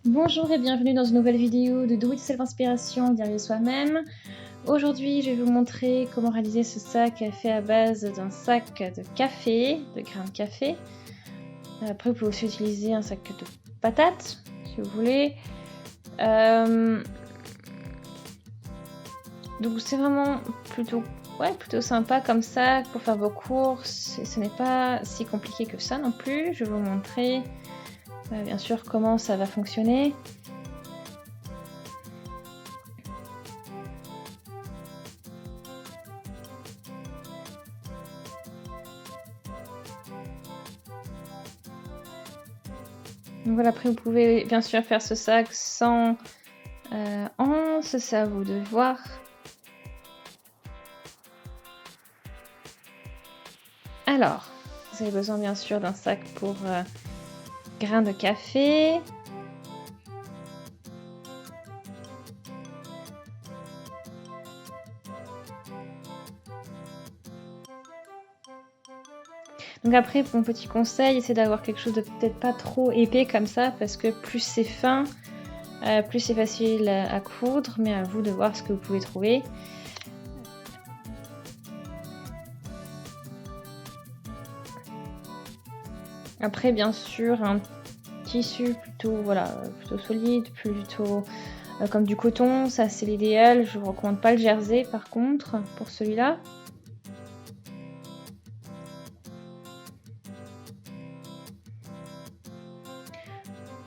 Bonjour et bienvenue dans une nouvelle vidéo de Do It Self Inspiration, d'y arriver soi-même. Aujourd'hui, je vais vous montrer comment réaliser ce sac fait à base d'un sac de café, de grains de café. Après, vous pouvez aussi utiliser un sac de patates, si vous voulez. Donc c'est vraiment plutôt sympa comme ça pour faire vos courses. Et ce n'est pas si compliqué que ça non plus. Je vais vous montrer bien sûr comment ça va fonctionner. Donc voilà, après vous pouvez bien sûr faire ce sac sans anse, c'est à vous de voir. Alors, vous avez besoin bien sûr d'un sac pour grains de café. Donc après, mon petit conseil, c'est d'avoir quelque chose de peut-être pas trop épais comme ça, parce que plus c'est fin, plus c'est facile à coudre, mais à vous de voir ce que vous pouvez trouver. Après, bien sûr, un tissu plutôt solide, plutôt comme du coton, ça c'est l'idéal. Je vous recommande pas le jersey par contre pour celui-là.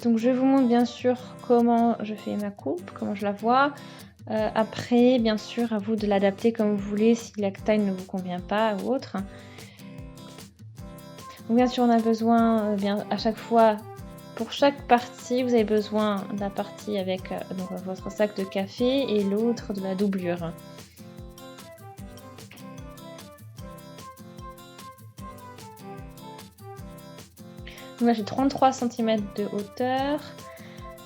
Donc je vous montre bien sûr comment je fais ma coupe, comment je la vois. Après, bien sûr, à vous de l'adapter comme vous voulez si la taille ne vous convient pas ou autre. Donc bien sûr, on a besoin à chaque fois, pour chaque partie, vous avez besoin de la partie avec votre sac de café et l'autre de la doublure. Donc là, j'ai 33 cm de hauteur.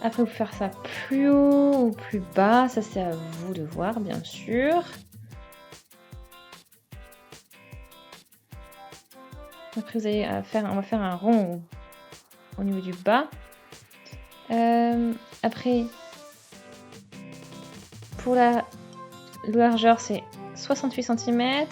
Après, vous pouvez faire ça plus haut ou plus bas, ça c'est à vous de voir, bien sûr. Après, on va faire un rond au niveau du bas. Après, pour la largeur, c'est 68 cm.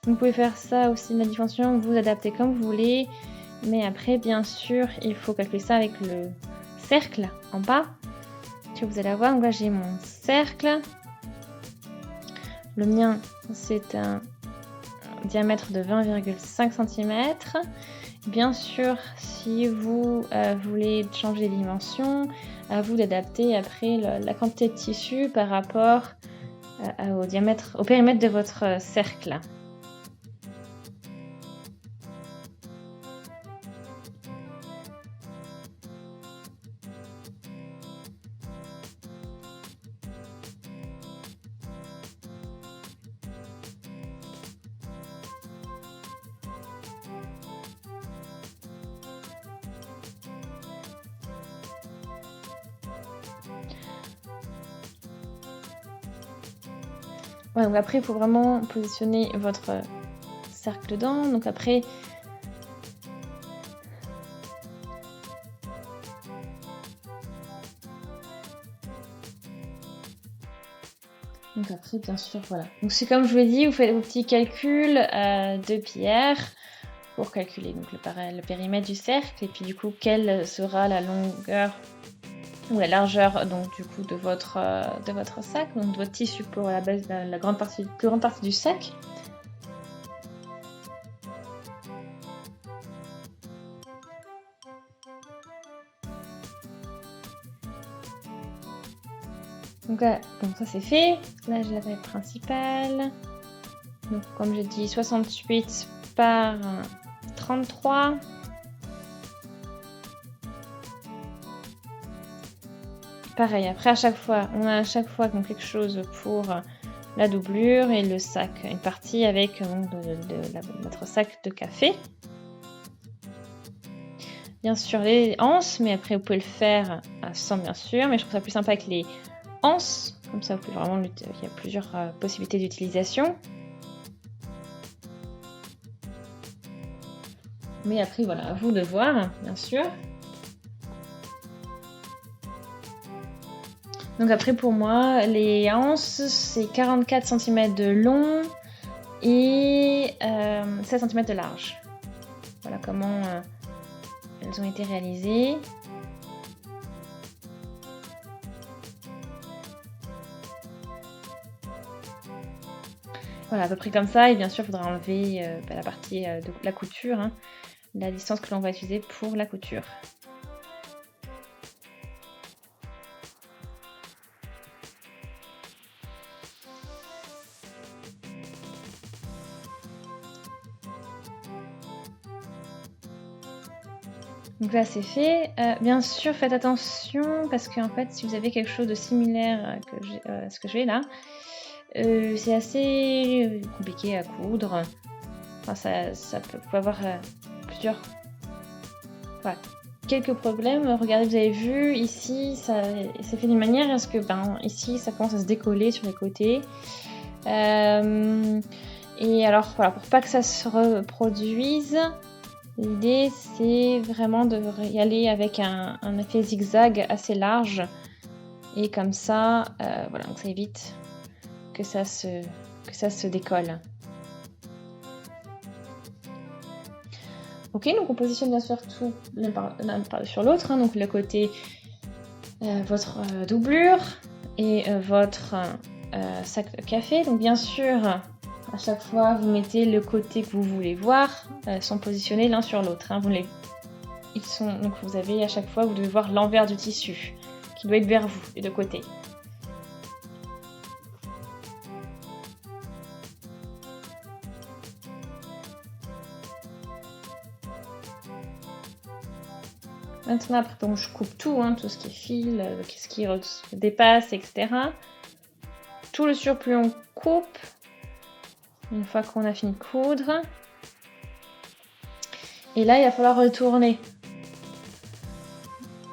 Vous pouvez faire ça aussi, la dimension, vous adaptez comme vous voulez. Mais après, bien sûr, il faut calculer ça avec le cercle en bas que vous allez avoir. Donc là, j'ai mon cercle. Le mien, c'est un diamètre de 20,5 cm. Bien sûr, si vous voulez changer les dimensions, à vous d'adapter après la quantité de tissu par rapport au périmètre de votre cercle. Ouais, donc après, il faut vraiment positionner votre cercle dedans. Donc après, bien sûr, voilà. Donc c'est comme je vous l'ai dit, vous faites vos petits calculs de pierre pour calculer donc le périmètre du cercle et puis du coup quelle sera la longueur ou la largeur donc du coup de votre sac, donc de votre tissu pour la base, la plus grande partie du sac. Donc ça c'est fait. Là j'ai la taille principale. Donc comme j'ai dit 68 par 33. Pareil, après on a à chaque fois donc quelque chose pour la doublure et le sac, une partie avec notre sac de café. Bien sûr les anses, mais après vous pouvez le faire sans bien sûr, mais je trouve ça plus sympa avec les anses, comme ça vous pouvez vraiment, il y a plusieurs possibilités d'utilisation. Mais après, voilà, à vous de voir, bien sûr. Donc après, pour moi, les anses, c'est 44 cm de long et 16 cm de large. Voilà comment elles ont été réalisées. Voilà, à peu près comme ça. Et bien sûr, il faudra enlever la partie de la couture, hein, la distance que l'on va utiliser pour la couture. Donc là c'est fait. Bien sûr faites attention parce qu'en fait si vous avez quelque chose de similaire à ce que j'ai là, c'est assez compliqué à coudre. Enfin, ça peut avoir plusieurs... Voilà. Quelques problèmes. Regardez, vous avez vu ici, c'est fait d'une manière à ce que ici ça commence à se décoller sur les côtés. Et alors voilà, pour pas que ça se reproduise, l'idée c'est vraiment de y aller avec un effet zigzag assez large et comme ça, voilà, donc ça évite que ça se décolle. Ok, donc on positionne bien sûr tout l'un par-dessus l'autre, hein, donc le côté votre doublure et votre sac de café. Donc bien sûr, à chaque fois, vous mettez le côté que vous voulez voir, sont positionnés l'un sur l'autre. Hein, donc vous avez à chaque fois, vous devez voir l'envers du tissu, qui doit être vers vous, des deux côtés. Maintenant, après, donc, je coupe tout, hein, tout ce qui est fil, ce qui dépasse, etc. Tout le surplus, on coupe. Une fois qu'on a fini de coudre. Et là, il va falloir retourner.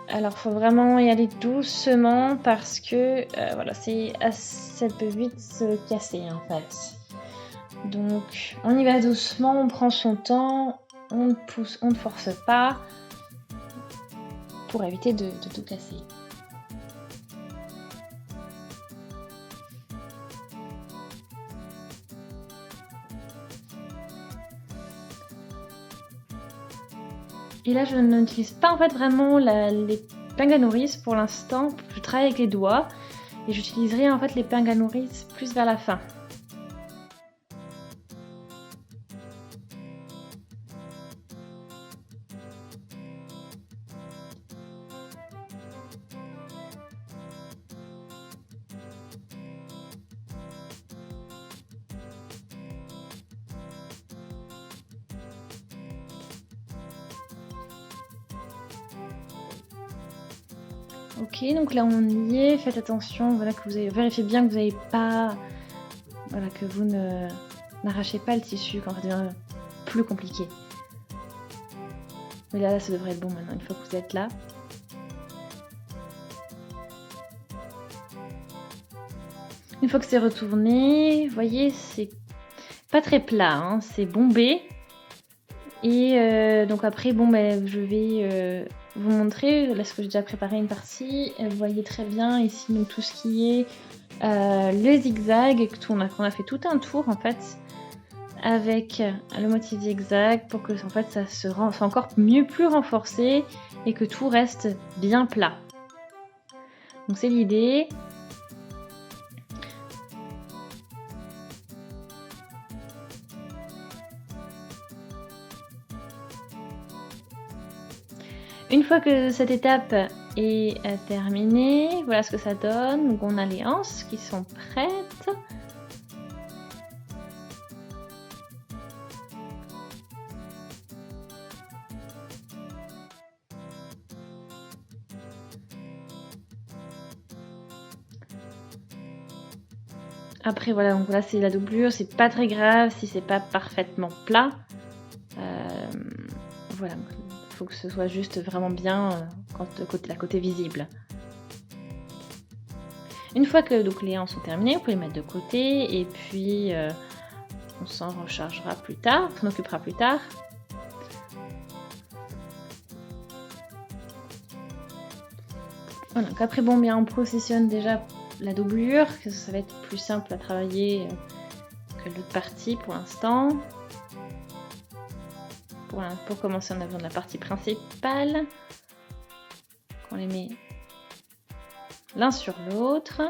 Alors, il faut vraiment y aller doucement parce que voilà, ça peut vite se casser en fait. Donc, on y va doucement, on prend son temps, on ne pousse, on ne force pas pour éviter de tout casser. Et là, je n'utilise pas en fait vraiment les pingues à nourrice pour l'instant. Je travaille avec les doigts et j'utiliserai en fait les pingues à nourrice plus vers la fin. Ok, donc là on y est, faites attention, voilà, que vous avez vérifiez bien que vous n'avez pas, voilà, que vous n'arrachez pas le tissu quand ça devient plus compliqué. Mais là, ça devrait être bon maintenant, une fois que vous êtes là. Une fois que c'est retourné, vous voyez, c'est pas très plat, hein, c'est bombé. Et donc après, je vais vous montrer, là, ce que j'ai déjà préparé une partie. Vous voyez très bien ici donc, tout ce qui est le zigzag, qu'on a fait tout un tour en fait, avec le motif zigzag pour que en fait, ça soit encore plus renforcé et que tout reste bien plat. Donc c'est l'idée. Une fois que cette étape est terminée, voilà ce que ça donne. Donc on a les anses qui sont prêtes. Après voilà, donc là c'est la doublure, c'est pas très grave si c'est pas parfaitement plat. Voilà. Il faut que ce soit juste vraiment bien quand la côté visible. Une fois que donc, les anses sont terminées, vous pouvez les mettre de côté et puis on s'en rechargera plus tard, on s'en occupera plus tard. Voilà, donc après bon bien on positionne déjà la doublure, que ça va être plus simple à travailler que l'autre partie pour l'instant. Pour commencer on a besoin de la partie principale. On les met l'un sur l'autre.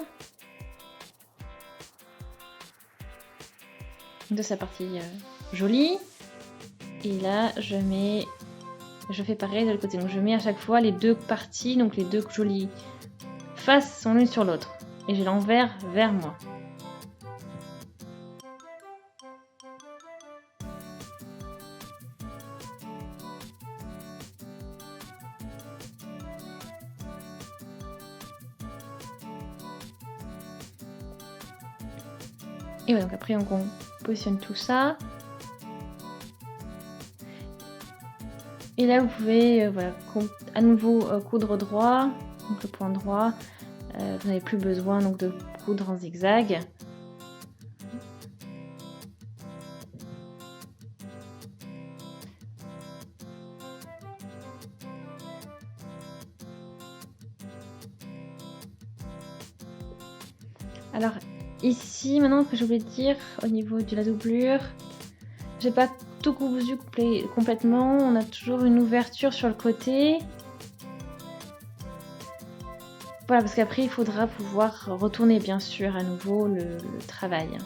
De sa partie jolie. Et là je fais pareil de l'autre côté. Donc je mets à chaque fois les deux parties, donc les deux jolies faces sont l'une sur l'autre. Et j'ai l'envers vers moi. Et voilà, donc après on positionne tout ça. Et là vous pouvez voilà, à nouveau coudre droit, donc le point droit. Vous n'avez plus besoin donc de coudre en zigzag. Alors ici maintenant que je voulais dire au niveau de la doublure, j'ai pas tout cousu complètement, on a toujours une ouverture sur le côté. Voilà, parce qu'après il faudra pouvoir retourner bien sûr à nouveau le travail.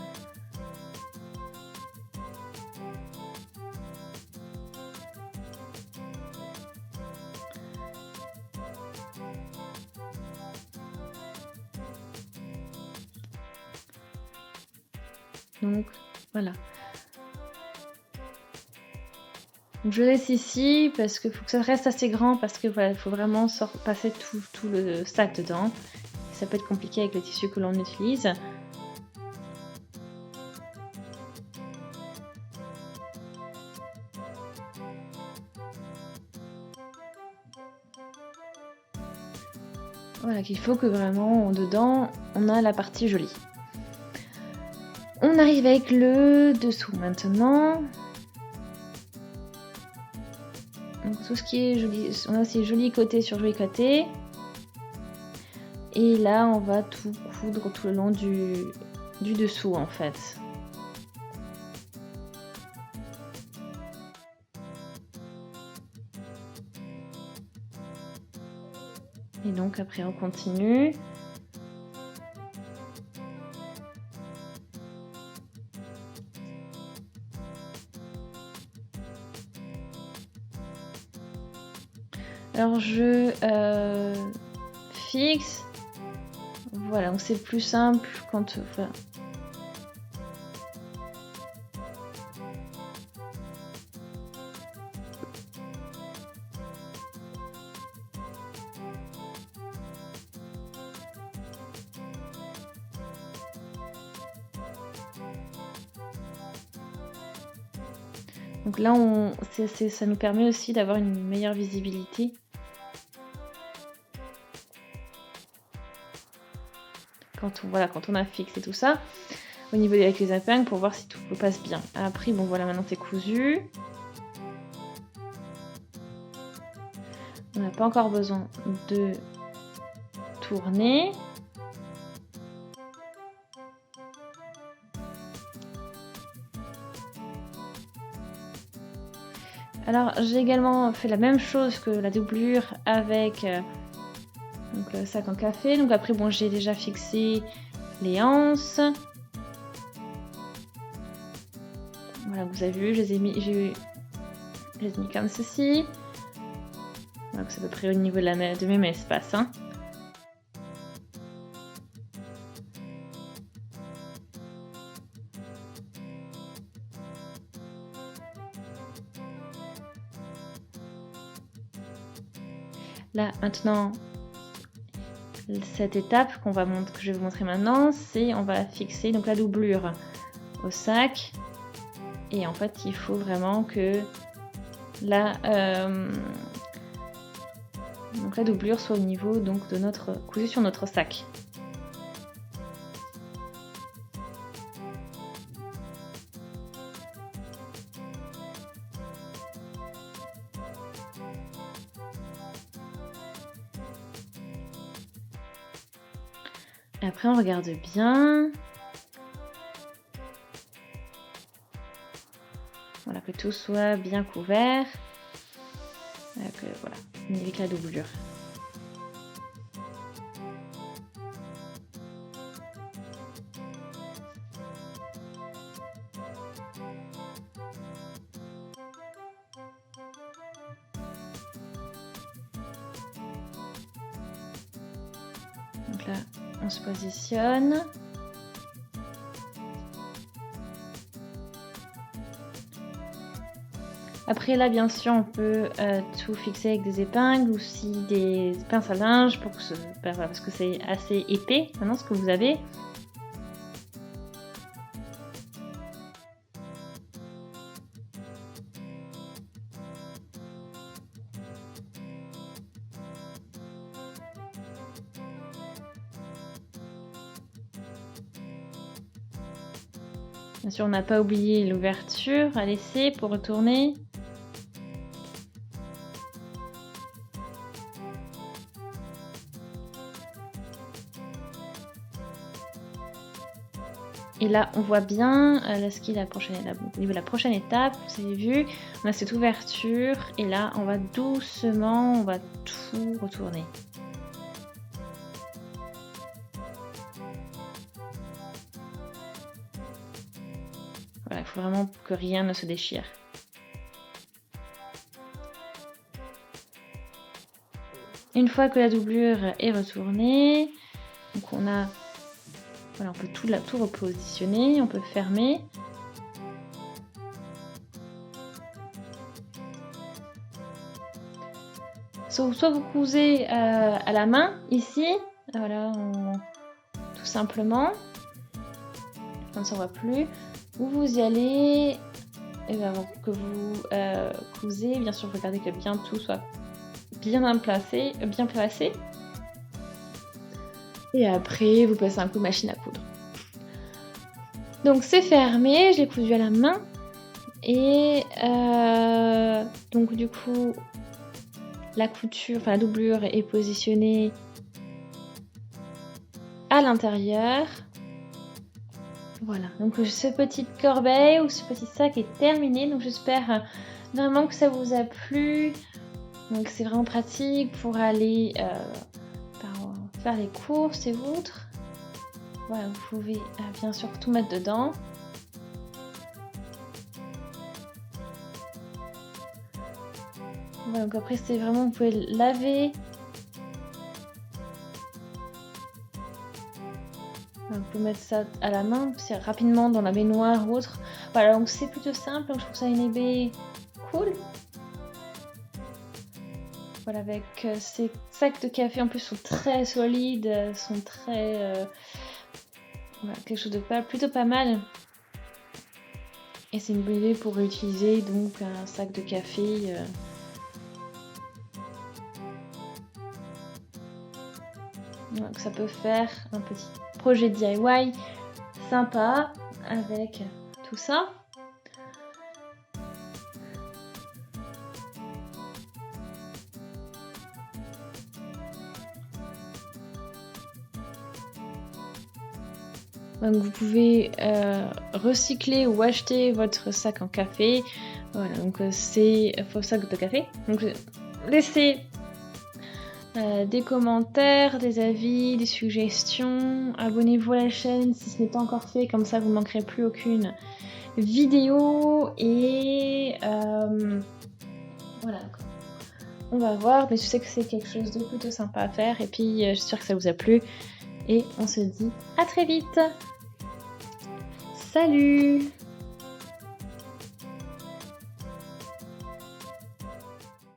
Donc voilà. Donc, je laisse ici parce qu'il faut que ça reste assez grand parce que voilà, il faut vraiment passer tout le sac dedans. Et ça peut être compliqué avec le tissu que l'on utilise. Voilà, qu'il faut que vraiment dedans on a la partie jolie. On arrive avec le dessous maintenant. Donc tout ce qui est joli, on a aussi joli côté sur joli côté. Et là on va tout coudre tout le long du dessous en fait. Et donc après on continue. Alors je fixe. Voilà, donc c'est plus simple quand... Voilà. Donc là, ça nous permet aussi d'avoir une meilleure visibilité. Quand on a fixé tout ça, au niveau avec les épingles, pour voir si tout passe bien. Après, bon voilà, maintenant c'est cousu. On n'a pas encore besoin de tourner. Alors j'ai également fait la même chose que la doublure avec donc, le sac en café. Donc après bon j'ai déjà fixé les anses. Voilà, vous avez vu, je les ai mis comme ceci. Donc c'est à peu près au niveau de même espace. Hein. Là maintenant, cette étape que je vais vous montrer maintenant, c'est on va fixer donc la doublure au sac. Et en fait, il faut vraiment que la doublure soit au niveau donc de notre cousu sur notre sac. Après, on regarde bien. Voilà, que tout soit bien couvert. Voilà, on évite la doublure. Donc là, on se positionne. Après là, bien sûr, on peut tout fixer avec des épingles ou si des pinces à linge pour que voilà, parce que c'est assez épais maintenant ce que vous avez. Bien sûr, on n'a pas oublié l'ouverture à laisser pour retourner. Et là, on voit bien au niveau de la prochaine étape, vous avez vu, on a cette ouverture et là, on va doucement, on va tout retourner. Voilà, il faut vraiment que rien ne se déchire. Une fois que la doublure est retournée, donc on a, voilà, on peut tout repositionner, on peut fermer. Soit vous cousez à la main ici, voilà, tout simplement, on ne s'en voit plus. Ou vous y allez, et avant que vous cousez, bien sûr, regardez que bien tout soit bien placé. Et après, vous passez un coup de machine à coudre. Donc c'est fermé, je l'ai cousu à la main. Et donc du coup, la doublure est positionnée à l'intérieur. Voilà, donc cette petite corbeille ou ce petit sac est terminé. Donc j'espère vraiment que ça vous a plu. Donc c'est vraiment pratique pour aller faire les courses et autres. Voilà, vous pouvez bien sûr tout mettre dedans. Voilà, donc après c'est vraiment, vous pouvez laver. On peut mettre ça à la main, c'est rapidement dans la baignoire ou autre. Voilà, donc c'est plutôt simple, donc je trouve ça une ébé cool. Voilà, avec ces sacs de café en plus sont très solides, sont très... voilà, quelque chose de plutôt pas mal. Et c'est une bonne idée pour réutiliser donc un sac de café. Donc ça peut faire un petit projet DIY sympa avec tout ça. Donc vous pouvez recycler ou acheter votre sac en café. Voilà, donc c'est vos sacs de café. Donc laissez des commentaires, des avis, des suggestions. Abonnez-vous à la chaîne si ce n'est pas encore fait, comme ça vous ne manquerez plus aucune vidéo. Et voilà, on va voir, mais je sais que c'est quelque chose de plutôt sympa à faire. Et puis j'espère que ça vous a plu. Et on se dit à très vite. Salut!